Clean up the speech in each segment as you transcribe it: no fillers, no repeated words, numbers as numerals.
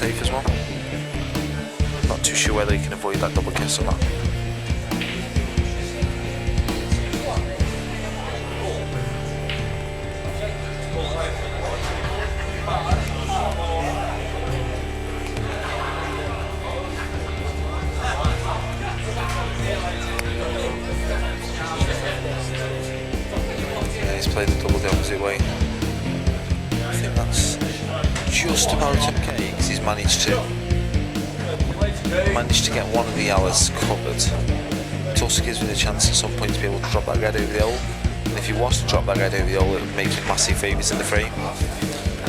safe as well. Not too sure whether he can avoid that double kiss or not. Yeah, he's played the double the opposite way. I think that's just about okay because he's managed to get one of the yellows covered. It also gives me the chance at some point to be able to drop that red over the hole, and if he was to drop that red over the hole, it would make massive favours in the frame.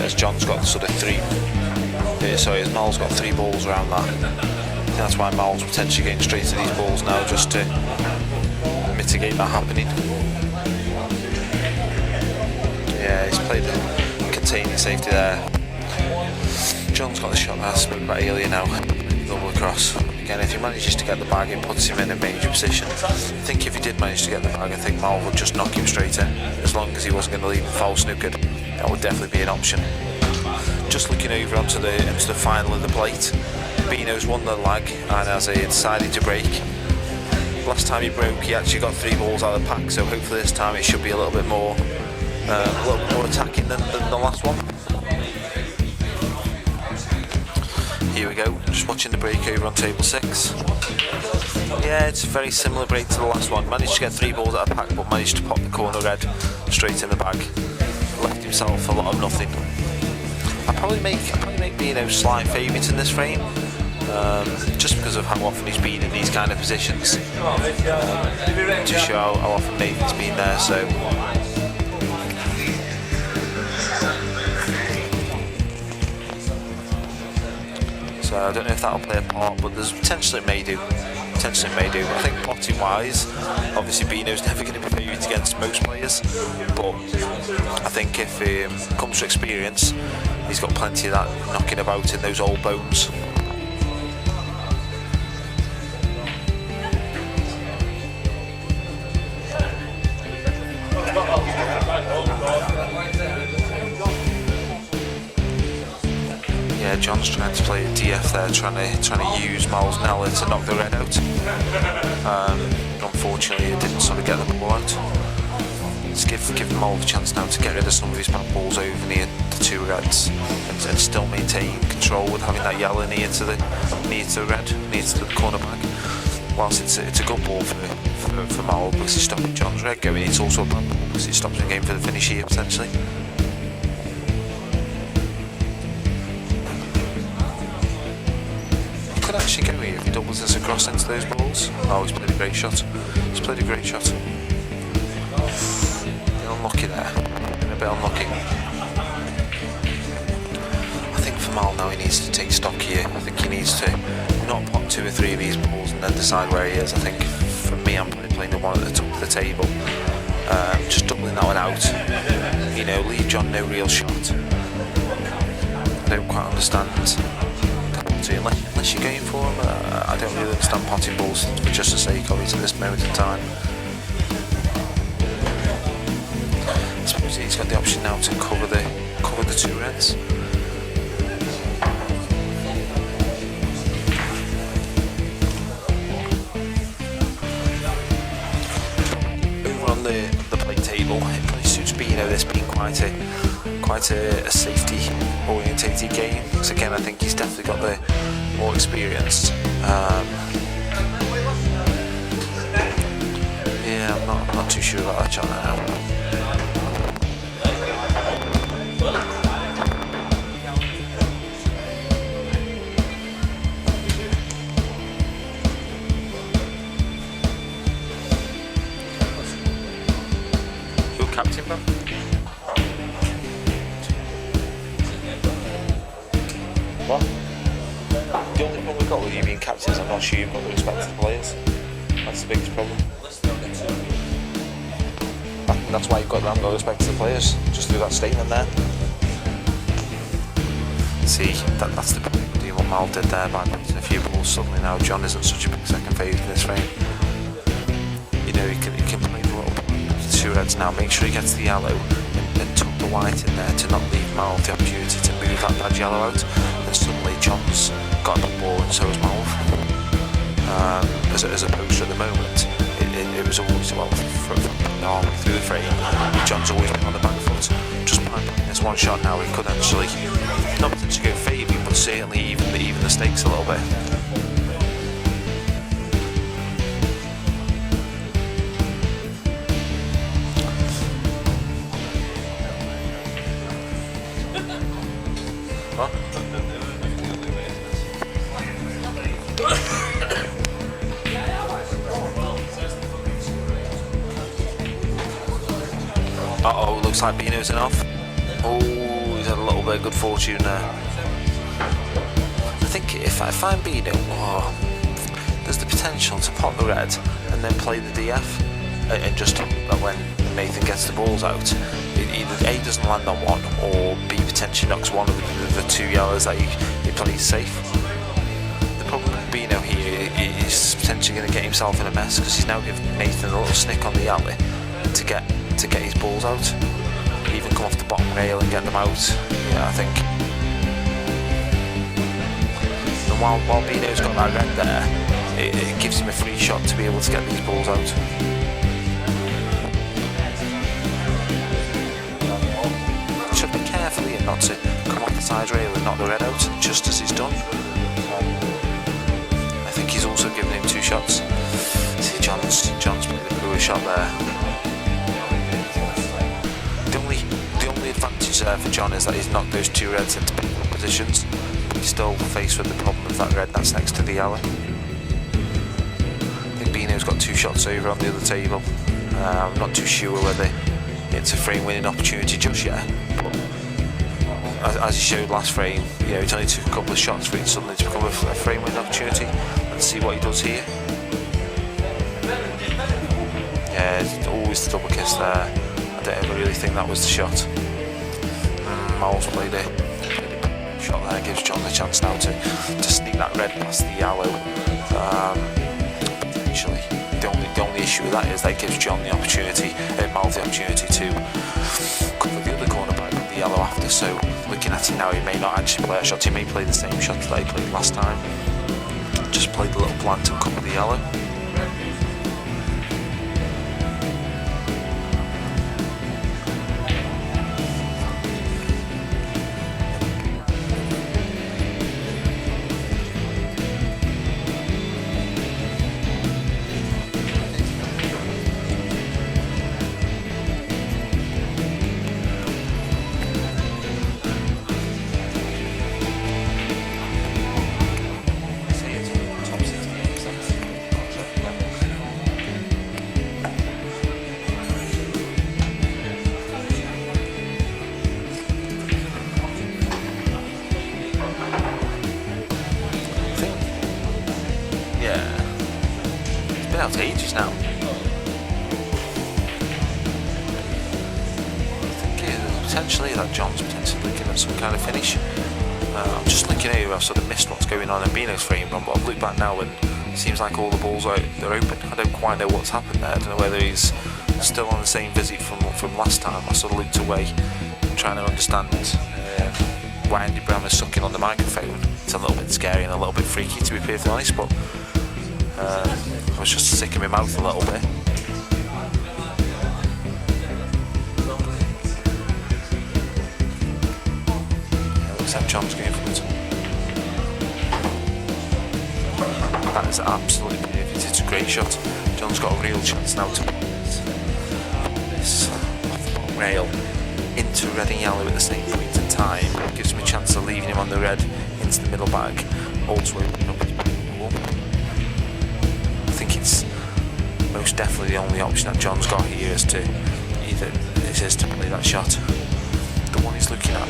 As John's got sort of as Mal's got 3 balls around that. I think that's why Mal's potentially getting straight to these balls now, just to mitigate that happening. Yeah, he's played the containing safety there. John's got the shot that I spoke about earlier now. Double across. Again, if he manages to get the bag, it puts him in a major position. I think if he did manage to get the bag, I think Mal would just knock him straight in. As long as he wasn't going to leave him foul snookered, that would definitely be an option. Just looking over into the final of the plate, Bino's won the lag and has decided to break. Last time he broke, he actually got 3 balls out of the pack, so hopefully this time it should be a little bit more attacking than the last one. Here we go, just watching the break over on table 6. Yeah, it's a very similar break to the last one. Managed to get 3 balls out of the pack, but managed to pop the corner red straight in the bag. Left himself a lot of nothing. I'd probably make Bino slight favourite in this frame, just because of how often he's been in these kind of positions. To show how often Nathan's been there, so. So I don't know if that'll play a part, but there's potentially it may do. I think potting wise, obviously Bino's never going to be favourite against most players, but I think if it comes to experience, he's got plenty of that knocking about in those old bones. Yeah, John's trying to play a DF there, trying to use Mal's Nella to knock the red out. Unfortunately, it didn't sort of get the ball out. Let's give Mal the chance now to get rid of some of his bad balls over near the 2 reds and still maintain control with having that yellow near to the red, near to the corner bag. Whilst it's a good ball for Mal because he's stopping John's red going, it's also a bad ball because it stops him going for the finish here potentially. Could actually go here if he doubles this across into those balls. Oh, he's played a great shot. Unlucky there. Been a bit unlucky. I think for Mal now he needs to take stock here. I think he needs to not pop 2 or 3 of these balls and then decide where he is. I think for me I'm probably playing the one at the top of the table. Just doubling that one out. You know, leave John no real shot. I don't quite understand. Unless you're going for him, I don't really understand potting balls for just the sake of it at this moment in time. I suppose he's got the option now to cover the 2 reds. Over on the plate table, it probably suits Bino this being quite a safety orientated game. So again, I think he's definitely got the more experience. Yeah, I'm not too sure about that shot now. Who captain, bro? What? The only problem we've got with you being captain is I'm not sure you've got the respect to the players. That's the biggest problem. That's why you've got that no respect to the players, just through that statement there. See, that's the problem with what Mal did there by putting a few balls. Suddenly now John isn't such a big second favourite in this frame. You know, he can play the little 2 reds now, make sure he gets the yellow and tuck the white in there to not leave Mal the opportunity to move that bad yellow out, and suddenly John's got the ball and so has Malv. As opposed to at the moment, it was always, well, from the arm through the frame, John's always been on the back foot. Just by playing this one shot now, he could actually, not to go favour, but certainly even the stakes a little bit. Uh-oh, looks like Bino's in off. Oh, he's had a little bit of good fortune there. I think if I'm Bino, there's the potential to pop the red and then play the DF and just hope that when Nathan gets the balls out, either A, doesn't land on one, or B, potentially knocks one of the two yellows that he plays safe. The problem with Bino here is potentially going to get himself in a mess because he's now giving Nathan a little snick on the alley to get his balls out, even come off the bottom rail and get them out. Yeah, I think. And while Bino's got that red there, it gives him a free shot to be able to get these balls out. Should be careful here not to come off the side rail and knock the red out, just as he's done. I think he's also given him two shots. See, John's played the poor shot there. The only advantage there for John is that he's knocked those two reds into different positions, but he's still faced with the problem of that red that's next to the yellow. I think Bino's got two shots over on the other table. I'm not too sure whether it's a frame winning opportunity just yet, but as he showed last frame, it only took a couple of shots for it suddenly to become a frame winning opportunity. Let's see what he does here. Yeah, always the double kiss there. I don't ever really think that was the shot. Mal's played a shot there, gives John the chance now to sneak that red past the yellow. Potentially, the only issue with that is that it gives John the opportunity, Mal the opportunity to cover the other corner back with the yellow after. So looking at it now, he may not actually play a shot. He may play the same shot that he played last time. Just played the little plant and cover the yellow. Out ages now. I think potentially that John's potentially looking at some kind of finish. I'm just looking here, I've sort of missed what's going on in Bino's frame run, but I've looked back now and it seems like all the balls they're open. I don't quite know what's happened there. I don't know whether he's still on the same visit from last time. I sort of looked away, trying to understand why Andy Brown is sucking on the microphone. It's a little bit scary and a little bit freaky, to be perfectly honest, but I was just sick in my mouth a little bit. Looks like John's going for it. That is absolutely perfect. It's a great shot. John's got a real chance now to put this off the bottom rail into red and yellow at the same point in time. It gives him a chance of leaving him on the red into the middle bag, also opening up his ball. I think it's most definitely the only option that John's got here is to play that shot. The one he's looking at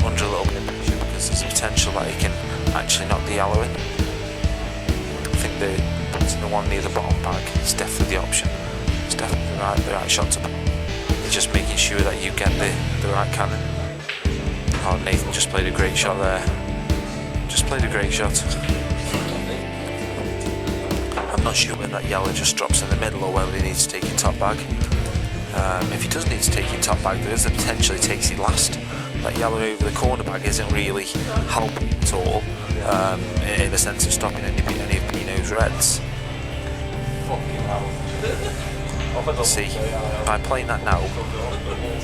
under a little bit of pressure because there's a potential that he can actually knock the yellow in. I think the one near the bottom bag is definitely the option. It's definitely the right shot to play. It's just making sure that you get the right cannon. Oh, Nathan just played a great shot there. Just played a great shot. I'm not sure when that yellow just drops in the middle or whether he needs to take it top bag. If he does need to take it top bag, there is the potential he takes it last. that yellow over the corner bag isn't really helping at all, in the sense of stopping any of Pino's reds. See, by playing that now,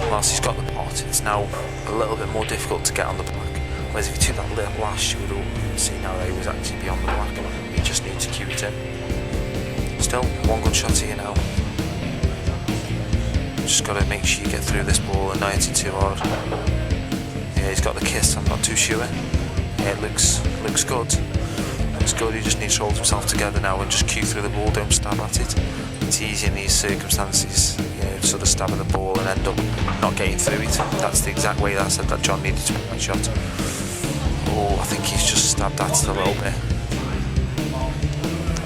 whilst he's got the pot, it's now a little bit more difficult to get on the black. Whereas if he took that little lash, you would all see now that he was actually beyond the black. He just needs to cue it in. Still, one good shot here now. Just got to make sure you get through this ball and not hit it too hard. Yeah, he's got the kiss, I'm not too sure. Yeah, it looks good. Looks good, he just needs to hold himself together now and just cue through the ball, don't stab at it. It's easy in these circumstances, sort of stabbing the ball and end up not getting through it. That's the exact way that I said that John needed to put that shot. Oh, I think he's just stabbed at it a little bit.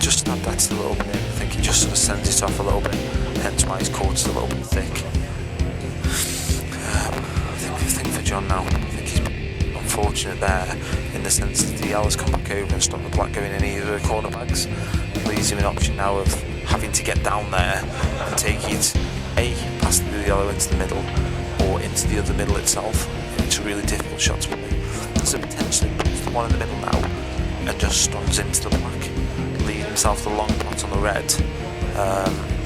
Just stabbed at it a little bit. I think he just sort of sends it off a little bit, hence why his court's a little bit thick. I think for John now, I think he's unfortunate there in the sense that the yellow's come back over and stopped the black going in either of the corner bags. It leaves him an option now of having to get down there and take it past the yellow into the middle or into the other middle itself. It's a really difficult shot to play. So potentially puts the one in the middle now and just stuns into the black, leaving himself the long pot on the red,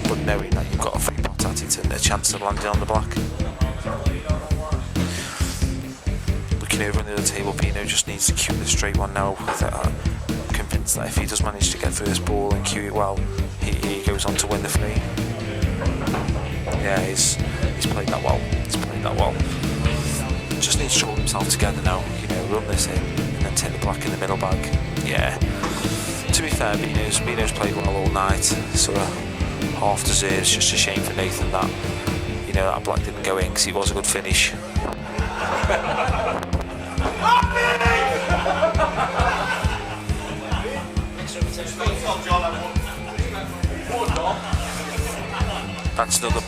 but knowing that you've got a free pot at it and a chance of landing on the black. Looking over on the other table, Pino just needs to cue the straight one now. I'm convinced that if he does manage to get through this ball and cue it well, he goes on to win the free. Yeah, he's played that well. He's played that well. Just needs to hold himself together now. Run this in and then take the black in the middle bag. Yeah. To be fair, Bino's played well all night. Sort of half deserves. Just a shame for Nathan that that black didn't go in because it was a good finish. That's another